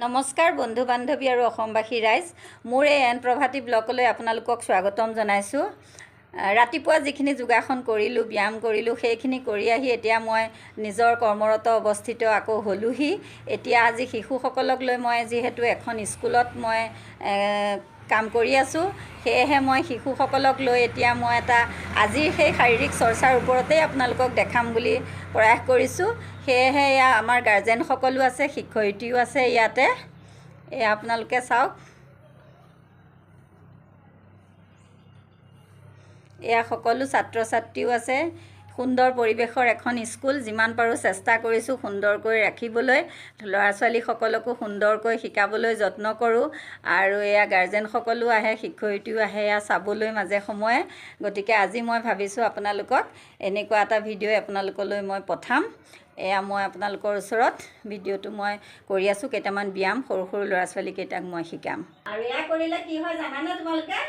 নমস্কাৰ বন্ধু বান্ধৱী আৰু অসমবাসী ৰাইজ, মোৰ এই এন প্ৰভাতী ব্লগলৈ আপোনালোকক স্বাগতম জনাইছোঁ। ৰাতিপুৱা যিখিনি যোগাসন কৰিলোঁ, ব্যায়াম কৰিলোঁ, সেইখিনি কৰি আহি এতিয়া মই নিজৰ কৰ্মৰত অৱস্থিত আকৌ হ'লোহি। এতিয়া আজি শিশুসকলক লৈ মই যিহেতু এখন স্কুলত মই কাম কৰি আছোঁ, সেয়েহে মই শিশুসকলক লৈ এতিয়া মই আজিৰ সেই শাৰীৰিক চৰ্চাৰ ওপৰতেই আপোনালোকক দেখাম বুলি প্ৰয়াস কৰিছোঁ। সেয়েহে এয়া আমাৰ গাৰ্জেনসকলো আছে, শিক্ষয়িত্ৰীও আছে ইয়াতে। এয়া আপোনালোকে চাওক, এয়া সকলো ছাত্ৰ ছাত্ৰীও আছে। সুন্দৰ পৰিৱেশৰ এখন স্কুল, যিমান পাৰোঁ চেষ্টা কৰিছোঁ সুন্দৰকৈ ৰাখিবলৈ, ল'ৰা ছোৱালীসকলকো সুন্দৰকৈ শিকাবলৈ যত্ন কৰোঁ। আৰু এয়া গাৰ্জেনসকলো আহে, শিক্ষয়িত্ৰীও আহে এয়া চাবলৈ মাজে সময়ে। গতিকে আজি মই ভাবিছোঁ আপোনালোকক এনেকুৱা এটা ভিডিঅ' আপোনালোকলৈ মই পঠাম। এয়া মই আপোনালোকৰ ওচৰত ভিডিঅ'টো মই কৰি আছোঁ, কেইটামান ব্যায়াম সৰু সৰু ল'ৰা ছোৱালীকেইটাক মই শিকাম। আৰু এয়া কৰিলে কি হয় জানানে তোমালোকে?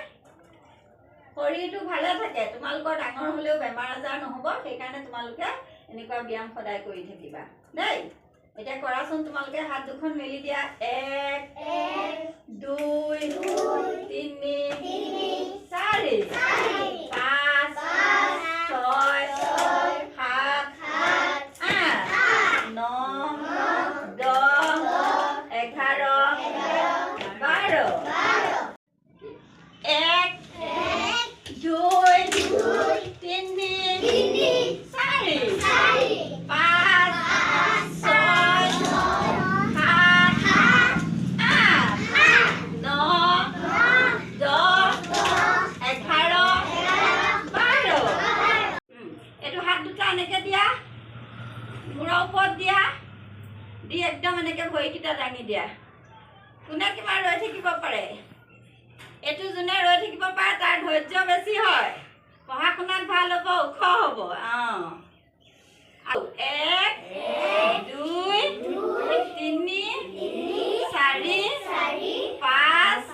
শৰীৰটো ভালে থাকে, তোমালোকৰ ডাঙৰ হ'লেও বেমাৰ আজাৰ নহ'ব। সেইকাৰণে তোমালোকে এনেকুৱা ব্যায়াম সদায় কৰি থাকিবা দেই। এতিয়া কৰাচোন, তোমালোকে হাত দুখন মেলি দিয়া। 1 2 3 4 5 6 7 8 9 10 11 12 1 2 3 4 5 6 7 8 9 10 11 12। এইটো হাত দুটা এনেকৈ দিয়া, মূৰৰ ওপৰত দিয়া, দি একদম এনেকৈ ভৰিকেইটা দাঙি দিয়া। কোনে কিমান ৰৈ থাকিব পাৰে? এইটো যোনে ৰৈ থাকিব পাৰে তাৰ ধৈৰ্য বেছি হয়, পঢ়া শুনাত ভাল হ'ব, ওখ হ'ব। 1 2 3 4 5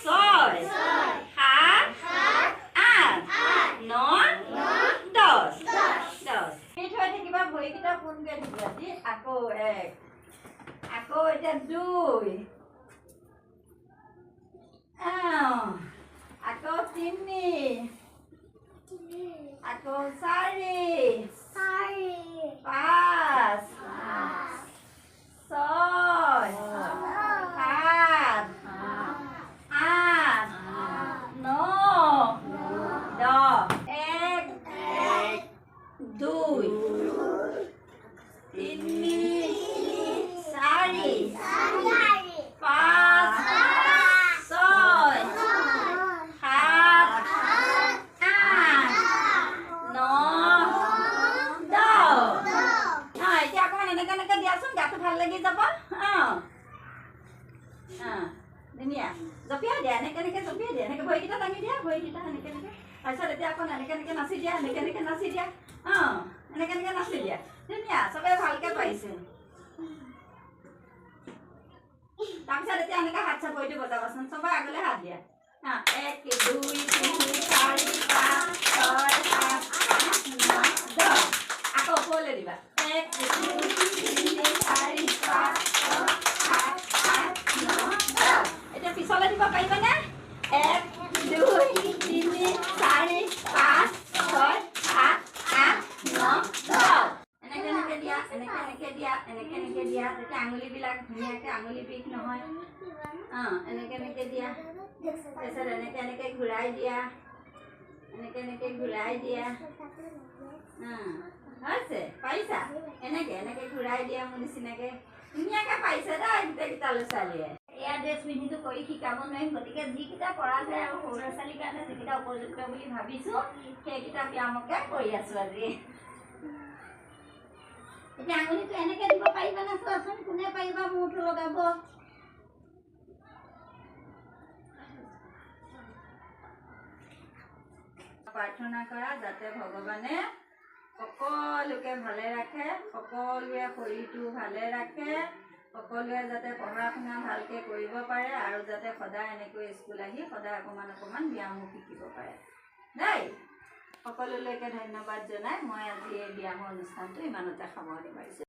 6 7 8 9 10 থৈ থাকিবা, ভৰিকেইটা পোনকৈ থাকিবা। দি আকৌ 1, আকৌ এতিয়া 2, আকৌ 3, আকৌ 4 5 6 7 8 9 10 1 2 3 4 5 6 7 8 9 10। এতিয়া অকণমান এনেকৈ এনেকৈ দিয়াচোন, গাটো ভাল লাগি যাব। ধুনীয়া, জঁপিয়াই দিয়া, এনেকৈ এনেকৈ জঁপিয়াই দিয়া, এনেকৈ ভৰিকেইটা দাঙি দিয়া, ভৰিকেইটা এনেকৈ এনেকৈ। তাৰপিছত এতিয়া অকণ এনেকৈ এনেকৈ নাচি দিয়া, এনেকৈ এনেকৈ নাচি দিয়া। এনেকৈ এনেকৈ নাচি দিয়া। ধুনীয়া, চবেই ভালকৈ পাৰিছে। তাৰপিছত এতিয়া এনেকৈ হাত চাপৰিটো বজাবাচোন, চবেই আগলৈ হাত দিয়া। 1 2 3 4 5 6 7 8 9 10। আকৌ ওপৰলৈ দিবা। 1 2 3 4 5 6 7 8 9 10। এতিয়া পিছলৈ দিব পাৰিবানে? 1 2 3 4 5 6 7 8 9 10। এনেকৈ এনেকৈ দিয়া, এনেকৈ এনেকৈ দিয়া, এনেকৈ এনেকৈ দিয়া। তেতিয়া আঙুলিবিলাক ধুনীয়াকৈ, আঙুলি বিষ নহয়। এনেকৈ এনেকৈ দিয়া। তাৰপিছত এনেকৈ এনেকৈ ঘূৰাই দিয়া, এনেকৈ এনেকৈ ঘূৰাই দিয়া। হৈছে, পাৰিছা? এনেকৈ এনেকৈ ঘূৰাই দিয়া মোৰ নিচিনাকৈ। ধুনীয়াকৈ পাৰিছে দেই গোটেইকেইটা ল'ৰা ছোৱালীয়ে। এয়া ড্ৰেছ পিন্ধিটো কৰি শিকাব নোৱাৰিম, গতিকে যিকেইটা পৰা যায় আৰু সৰু ল'ৰা ছোৱালীৰ কাৰণে যিকেইটা উপযুক্ত বুলি ভাবিছোঁ, সেইকেইটা ব্যায়ামকে কৰি আছোঁ আজি। এতিয়া আঙুলিটো এনেকৈ দিব পাৰিবানে চোৱাচোন, কোনে পাৰিবা মূৰটো লগাব? প্ৰাৰ্থনা কৰা যাতে ভগৱানে সকলোকে ভালে ৰাখে, সকলোৱে শৰীৰটো ভালে ৰাখে, সকলোৱে যাতে পঢ়া শুনা ভালকৈ কৰিব পাৰে, আৰু যাতে সদায় এনেকৈ স্কুল আহি সদায় অকণমান অকণমান ব্যায়ামো শিকিব পাৰে দেই। সকলোলৈকে ধন্যবাদ জনাই মই আজি এই ব্যায়ামৰ অনুষ্ঠানটো ইমানতে সামৰণি মাৰিছোঁ।